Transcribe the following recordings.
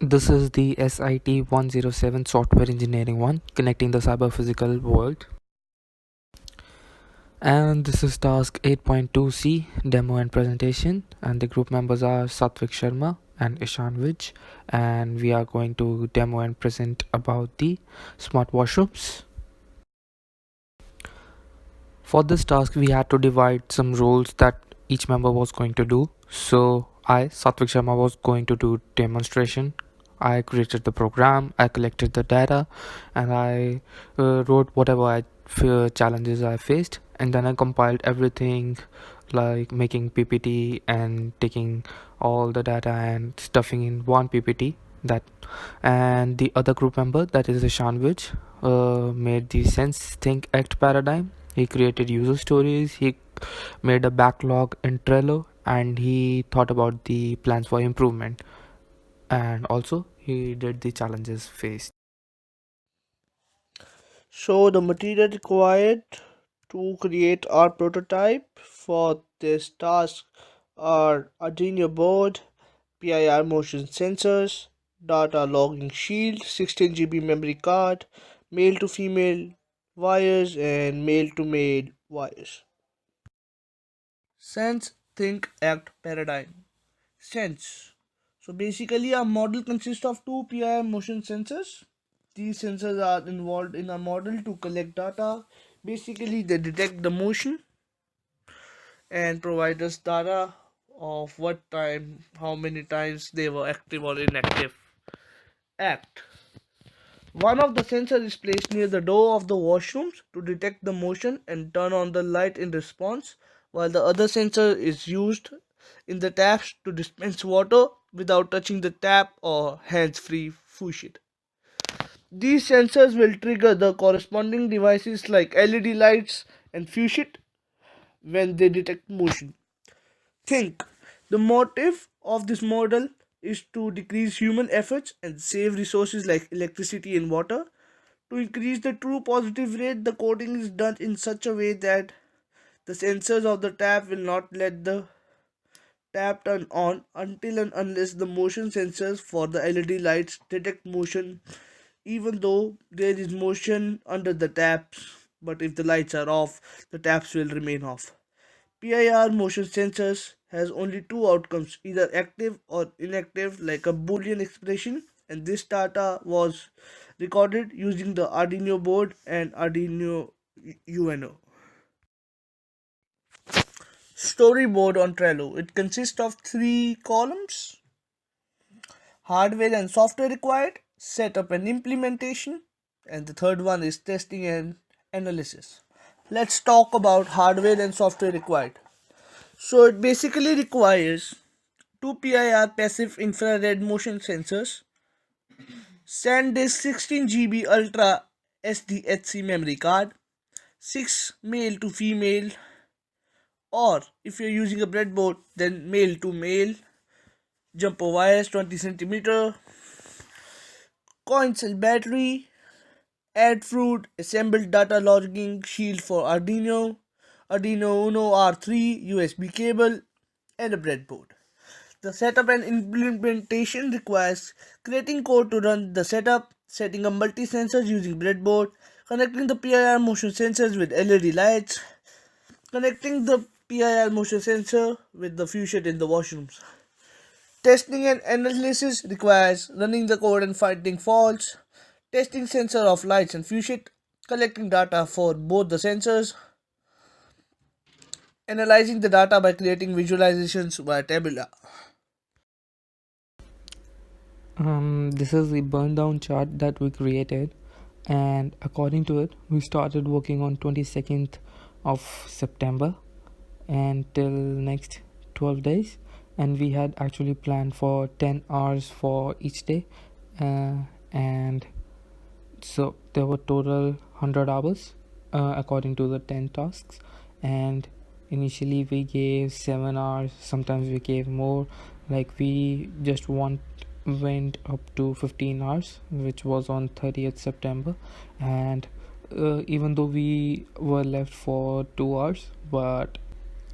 This is the SIT 107 software engineering one, connecting the cyber physical world. And this is task 8.2C, demo and presentation. And the group members are Satvik Sharma and Ishan Vij. And we are going to demo and present about the smart washrooms. For this task, we had to divide some roles that each member was going to do. So I, Satvik Sharma, was going to do demonstration. I created the program, I collected the data, and I wrote whatever challenges I faced, and then I compiled everything, like making PPT and taking all the data and stuffing in one PPT. That and the other group member, that is Ishan Vij, made the sense, think, act paradigm. He created user stories. He made a backlog in Trello, and he thought about the plans for improvement. And also, he did the challenges faced. So the material required to create our prototype for this task are Arduino board, PIR motion sensors, data logging shield, 16 GB memory card, male to female wires and male to male wires. Sense, think, act paradigm. Sense. So basically, a model consists of two PIR motion sensors. These sensors are involved in a model to collect data. Basically, they detect the motion and provide us data of what time, how many times they were active or inactive. Act. One of the sensors is placed near the door of the washrooms to detect the motion and turn on the light in response, while the other sensor is used in the taps to dispense water without touching the tap or hands-free faucet. These sensors will trigger the corresponding devices like LED lights and faucet when they detect motion. Think. The motive of this model is to decrease human efforts and save resources like electricity and water. To increase the true positive rate, the coding is done in such a way that the sensors of the tap will not let the tap turn on until and unless the motion sensors for the LED lights detect motion, even though there is motion under the taps. But if the lights are off, the taps will remain off. PIR motion sensors has only two outcomes, either active or inactive, like a boolean expression, and this data was recorded using the Arduino board and Arduino UNO. Storyboard on Trello. It consists of three columns: hardware and software required, setup and implementation, and the third one is testing and analysis. Let's talk about hardware and software required. So it basically requires two PIR passive infrared motion sensors, SanDisk 16 GB Ultra SDHC memory card, 6 male to female, or if you're using a breadboard, then male to male, jumper wires 20 centimeter, coin cell battery, Adafruit assembled data logging shield for Arduino, Arduino Uno R3 USB cable, and a breadboard. The setup and implementation requires creating code to run the setup, setting up multi-sensors using breadboard, connecting the PIR motion sensors with LED lights, connecting the PIR motion sensor with the fusion in the washrooms. Testing and analysis requires running the code and finding faults, testing sensor of lights and fusion, collecting data for both the sensors, analyzing the data by creating visualizations via Tabula. This is the burn down chart that we created, and according to it, we started working on 22nd of September and till next 12 days, and we had actually planned for 10 hours for each day, and so there were total 100 hours according to the 10 tasks. And initially we gave 7 hours, sometimes we gave more, like we just went up to 15 hours, which was on 30th September. And even though we were left for 2 hours, but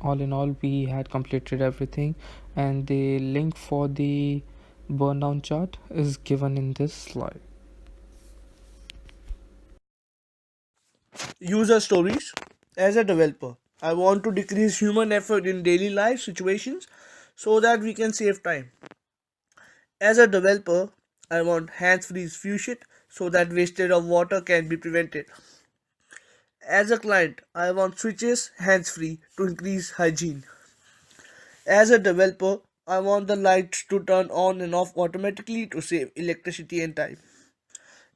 all in all we had completed everything. And the link for the burn down chart is given in this slide. User stories. As a developer, I want to decrease human effort in daily life situations so that we can save time. As a developer, I want hands-free fusion so that wastage of water can be prevented. As a client, I want switches hands-free to increase hygiene. As a developer, I want the lights to turn on and off automatically to save electricity and time.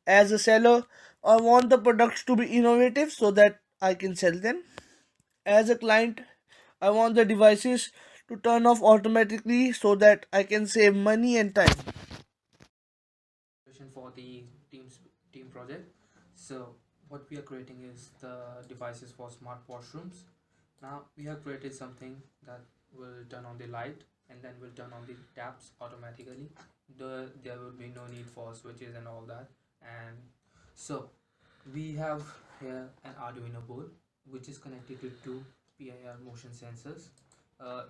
As a seller, I want the products to be innovative so that I can sell them. As a client, I want the devices to turn off automatically so that I can save money and time. For the team project. So what we are creating is the devices for smart washrooms. Now we have created something that will turn on the light and then will turn on the taps automatically. There will be no need for switches and all that. And so we have here an Arduino board which is connected to two PIR motion sensors.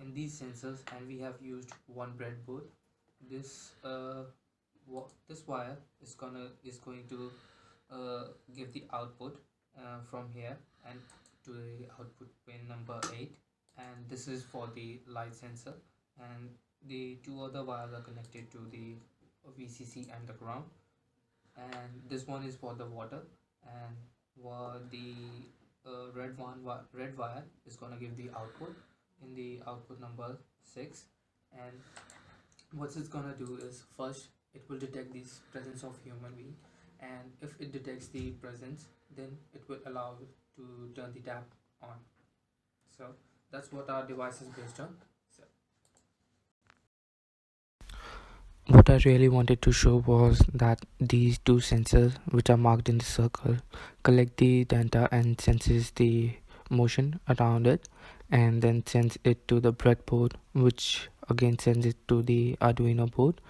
In these sensors, and we have used one breadboard. This this wire is going to give the output from here and to the output pin number 8, and this is for the light sensor, and the two other wires are connected to the VCC and the ground, and this one is for the water, and the red wire is going to give the output in the output number 6. And what it's gonna do is, first it will detect the presence of human being, and if it detects the presence, then it will allow it to turn the tap on. So that's what our device is based on. So what I really wanted to show was that these two sensors, which are marked in the circle, collect the data and senses the motion around it, and then sends it to the breadboard, which again sends it to the Arduino board,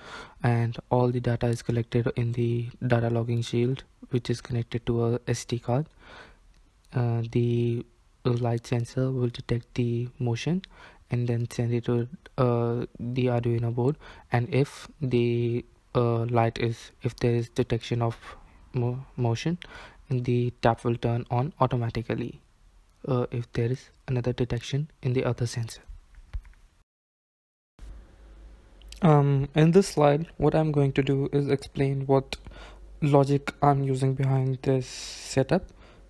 and all the data is collected in the data logging shield, which is connected to a SD card. The light sensor will detect the motion and then send it to the Arduino board, and if the if there is detection of motion, the tap will turn on automatically if there is another detection in the other sensor. In this slide, what I'm going to do is explain what logic I'm using behind this setup.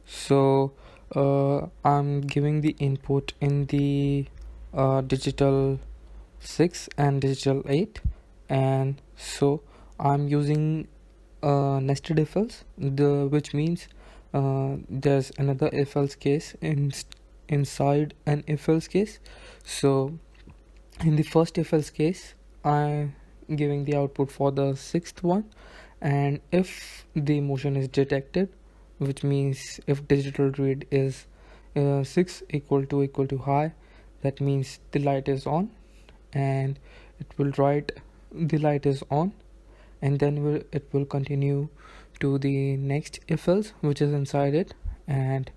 So I'm giving the input in the digital 6 and digital 8, and so I'm using nested if else, which means there's another if else case inside an if else case. So in the first if else case, I'm giving the output for the sixth one, and if the motion is detected, which means if digital read is 6 equal to high, that means the light is on, and it will write the light is on, and then it will continue to the next if else, which is inside it, and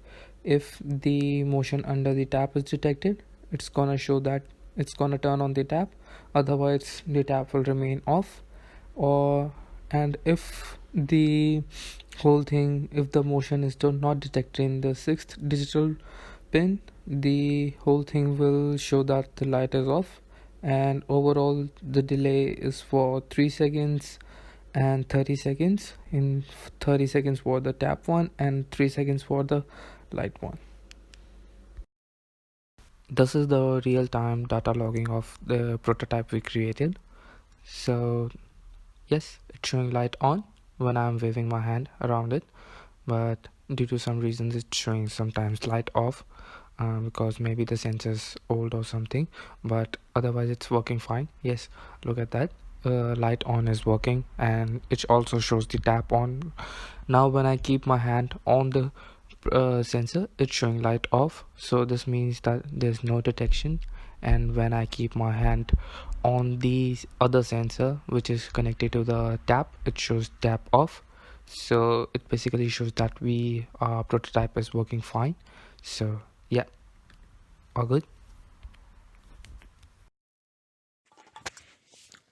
if the motion under the tap is detected, it's gonna show that it's gonna turn on the tap, otherwise the tap will remain off. Or and if the whole thing, if the motion is not detected in the sixth digital pin, the whole thing will show that the light is off, and overall the delay is for 3 seconds and 30 seconds. In 30 seconds for the tap one and 3 seconds for the light one. This is the real-time data logging of the prototype we created. So yes, it's showing light on when I'm waving my hand around it, but due to some reasons it's showing sometimes light off, because maybe the sensor's old or something, but otherwise it's working fine. Yes, look at that, light on is working, and it also shows the tap on. Now when I keep my hand on the sensor, it's showing light off, so this means that there's no detection. And when I keep my hand on the other sensor, which is connected to the tap, it shows tap off. So it basically shows that our prototype is working fine. So yeah, all good.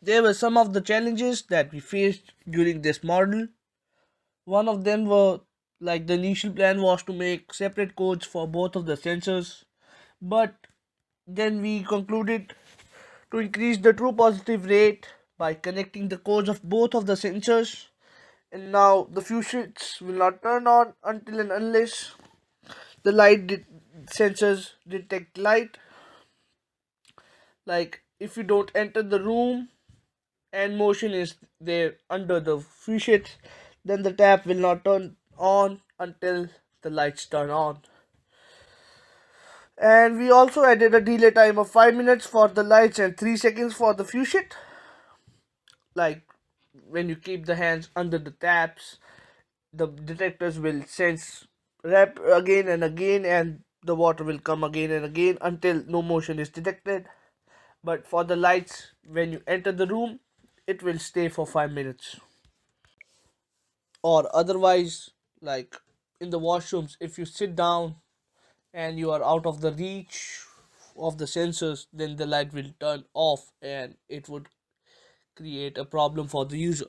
There were some of the challenges that we faced during this model. One of them were like the initial plan was to make separate codes for both of the sensors, but then we concluded to increase the true positive rate by connecting the codes of both of the sensors, and now the fuse switch will not turn on until and unless the sensors detect light. Like if you don't enter the room and motion is there under the fuse switch, then the tap will not turn on until the lights turn on. And we also added a delay time of 5 minutes for the lights and 3 seconds for the fuse switch. Like when you keep the hands under the taps, the detectors will sense rap again and again, and the water will come again and again until no motion is detected. But for the lights, when you enter the room, it will stay for 5 minutes. Or otherwise, like in the washrooms, if you sit down and you are out of the reach of the sensors, then the light will turn off and it would create a problem for the user.